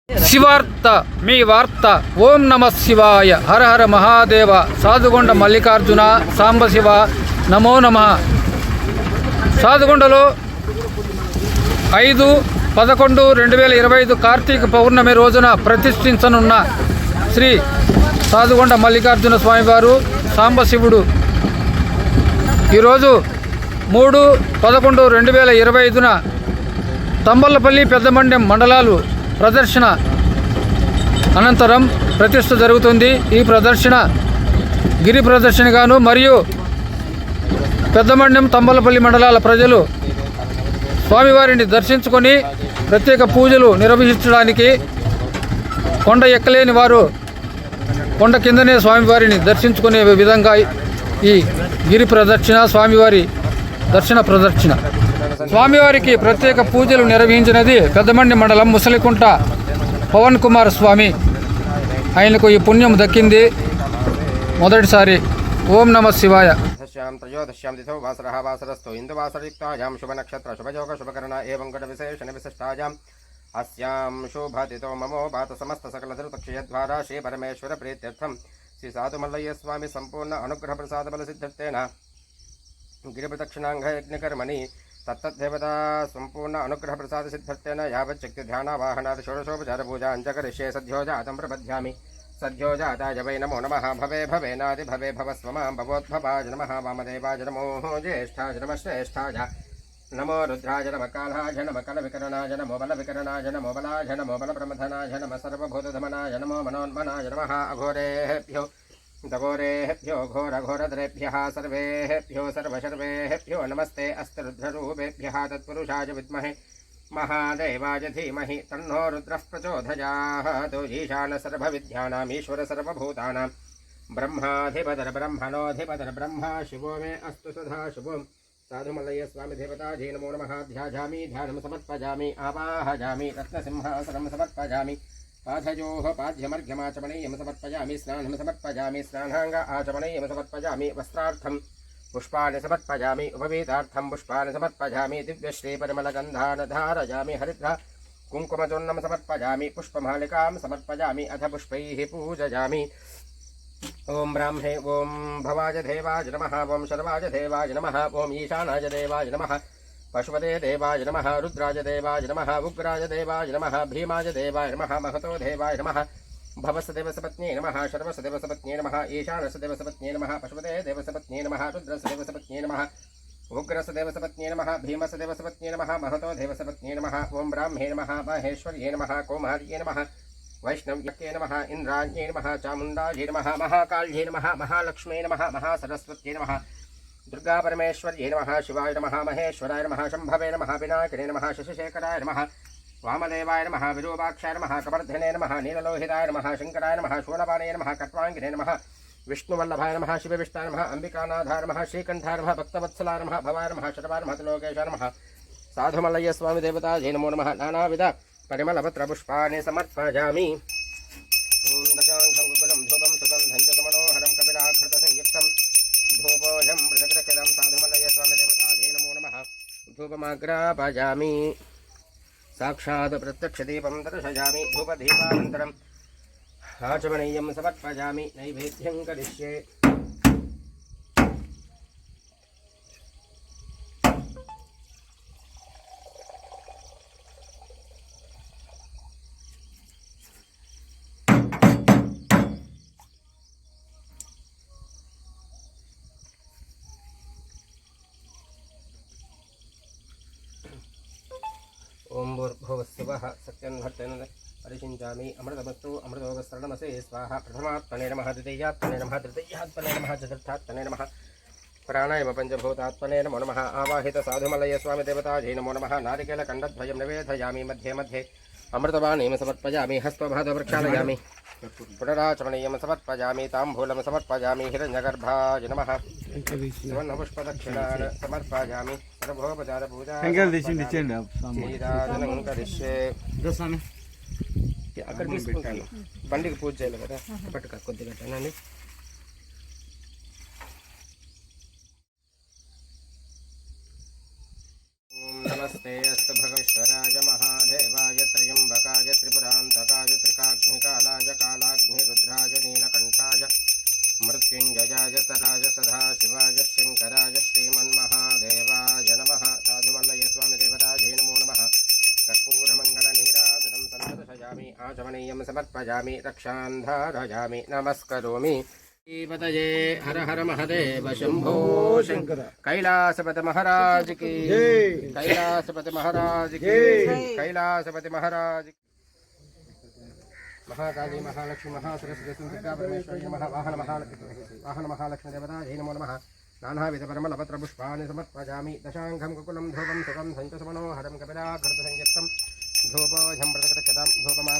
శివార్త మీ వార్త. ఓం నమ శివాయ. హర హర మహాదేవ. సాధుగొండ మల్లికార్జున సాంబశివ నమో నమ. సాధుగొండలో 5/11/2025 కార్తీక పౌర్ణమి రోజున ప్రతిష్ఠించనున్న శ్రీ సాధుగొండ మల్లికార్జున స్వామివారు సాంబశివుడు ఈరోజు 3/11/2025న తంబళ్లపల్లి పెద్దమండ్యం మండలాలు ప్రదర్శన అనంతరం ప్రతిష్ఠ జరుగుతుంది. ఈ ప్రదర్శన గిరి ప్రదర్శనగాను మరియు పెద్దమండ్యం తంబళ్లపల్లి మండలాల ప్రజలు స్వామివారిని దర్శించుకొని ప్రత్యేక పూజలు నిర్వహించడానికి కొండ ఎక్కలేని వారు కొండ కిందనే స్వామివారిని దర్శించుకునే విధంగా ఈ గిరి ప్రదక్షిణ స్వామివారి దర్శన ప్రదక్షిణ. స్వామివారికి ప్రత్యేక పూజలు నిర్వహించినది పెద్దమండి మండలం ముసలికుంట పవన్ కుమార్ స్వామి. ఆయనకు ఈ పుణ్యం దక్కింది మొదటిసారి. ఓం నమ శివాయ. त्रयोदश्यां तिथौ वासरः वासरस्थो इन्दुवासरयुक्तायां शुभनक्षत्र शुभयोग शुभकरण एवं गणविशेषण विशिष्टायाम् अस्यां शुभतिथौ ममो भात समस्त सकलधृतक्षयद्वारा श्री परमेश्वर प्रीत्यर्थं श्री साधुमल्लय्य स्वामी संपूर्ण अनुग्रह प्रसाद बल सिद्धत्तेन गिरिप्रदक्षिणांग यज्ञकर्मणि तत्तद्देवता संपूर्ण अनुग्रह प्रसाद सिद्धत्तेन यावच्छक्ति ध्यानावाहनात् षोडशोपचार पूजा अंजकरिष्ये सद्यो जातं प्रपद्यामि. सद्यो जाताय वै नमो नमः. भवे भवेनादि भवे भवस्व मां भवोद्भवाय नमः. वामदेवाय नमो ज्येष्ठाय नमः श्रेष्ठाय नमो रुद्राय नमः कालाय नमः कलविकरणाय नमो बलविकरणाय नमो बलाय नमो बलप्रमथनाय नमः सर्वभूतधमनाय नमो मनोन्मनाय नमः. अघोरेभ्यो दघोरेभ्यो घोरघोरद्रेभ्यः सर्वेभ्यो सर्वशर्वेभ्यो नमस्ते. अस्तिरुद्ररूपेभ्यः तत्पुरुषाय विद्महे महादेवाय धीमहि तन्नो रुद्रः प्रचोदयात्. ईशान सर्वविद्यानामीश्वर सर्वभूतानां ब्रह्माधिपतर ब्रह्मणोऽधिपतर ब्रह्मा शिवो मे अस्तु सदा शुभम्. साधुमल्लय्य स्वामी देवतायै नमो नमः. ध्यायामि ध्यानं समर्पयामि आवाहयामि रत्नसिंहासनं समर्पयामि. पादयोः पाद्यमर्घ्यमाचमनीयं समर्पयामि. स्नानं समर्पयामि. स्नानाङ्ग आचमनीयं समर्पयामि. वस्त्रार्थं पुष्पाणि समर्पयामि. उपवीतार्थं पुष्पाणि समर्पयामि. दिव्यश्रीपरिमलगन्धान् धारयामि. हरिद्रा कुङ्कुमचूर्णं समर्पयामि. पुष्पमालिकां समर्पयामि. अथ पुष्पैः पूजयामि. ओं ब्राह्मणे ओं भवाय देवाय नमः. ओं शर्वाय देवाय नमः. ओं ईशानाय देवाय नमः. पशुपते देवाय नमः. रुद्राय देवाय नमः. उग्राय देवाय नमः. भीमाय देवाय नमः. महतो देवाय नमः. भवसदेवसपत्न्यै नमः. शर्वसदेवसपत्न्यै नमः. ईशानसदेवसपत्न्यै नमः. पशुपते देवसपत्न्यै नमः. रुद्रसदेवसपत्न्यै नमः. उग्रसदेवसपत्न्यै नमः. भीमसदेवसपत्न्यै नमः. महतो देवसपत्न्यै नमः. ओं ब्राह्मे नमः. महेश्वर्यै नमः. कौमार्यै नमः. वैष्णव्यै नमः. इन्द्राण्यै नमः. चामुण्डायै नमः. महाकाल्यै नमः. महालक्ष्म्यै नमः. महासरस्वत्यै नमः. दुर्गा परमेश्वर्यै नमः. शिवाय नमः. महेश्वराय नमः. शम्भवे नमः. विनायकिने नमः. शशिशेखराय नमः. वामदेवाय नमः. विरूपाक्षाय नमः. कवर्धने नमः. नीललोहिताय नमः. शङ्कराय नमः. शूलपाणये नमः. कट्वाङ्गिने नमः. विष्णुवल्लभाय नमः. शिवविष्टाय नमः. अम्बिकानाथाय नमः. श्रीकण्ठाय नमः. भक्तवत्सलाय नमः. भवाय नमः. शतवाय नमः. त्रिलोकेशाय नमः. साधुमल्लय्य स्वामी देवतायै नमो नमः. नानाविध परिमलपत्रपुष्पाणि समर्पयामि. ॐ दशाङ्खं कुकुलं धूपं सुगन्धं च मनोहरं कपिलाकृतसंयुक्तं धूपोऽयं पृथक् साधुमल्लय्य स्वामी देवतायै नमो नमः. धूपमाग्रापयामि. साक्षात् प्रत्यक्षदीपं दर्शयामि. धूपदीपानन्तरम् आचमनीयं समर्पयामि. नैवेद्यं करिष्ये. ओं भूर्भुवस्सुवः सत्यं भर्तेन परिषिञ्चामि. अमृतमस्तु अमृतोपस्सरणमसे स्वाहा. प्रथमात्मने नमः. द्वितीयात्मने नमः. तृतीयात्मने नमः. चतुर्थात्मने नमः. प्राणायाम पञ्चभूतात्मने नमो नमः. आवाहित साधुमल्लय्य स्वामी देवतायै नमो नमः. नारिकेलखण्डद्वयं निवेदयामि. मध्ये मध्ये अमृतवाणीं समर्पयामि. हस्तपादं प्रक्षालयामि. पुनराचमनीयं समर्पयामि. ताम्बूलं समर्पयामि. हिरण्यगर्भाय नमः. सुवर्णपुष्पदक्षिणान् समर्पयामि. सर्वोपचारपूजा नीराजनं करिष्ये. అక్కడ తీసుకుంటాను. బండికి పూజ చేయాలి కదా, పట్టుక కొద్దిగా అనండి. नमस्ते अस्तु भगवेश्वराय महादेवाय त्र्यंबकाय त्रिपुरान्तकाय समर्पयामि आचमनीयं समर्पयामि रक्षान् धारयामि नमस्करोमि पतये हर हर महादेव शंभो शंकर कैलासपति महाराज की कैलासपति महाराज की कैलासपति महाराज महाकाली महालक्ष्मी महासरस्वती दुर्गा परमेश्वरी महावाहन महालक्ष्मी देवतायै नमो नमः नानाविध परमलपत्र पुष्पाणि समर्पयामि दशांगं कुकुलं धूपं सुखं सञ्च समनोहरं कपिलाघृतसंयुक्तं धूपोऽयं प्रदक्षतां धूपमा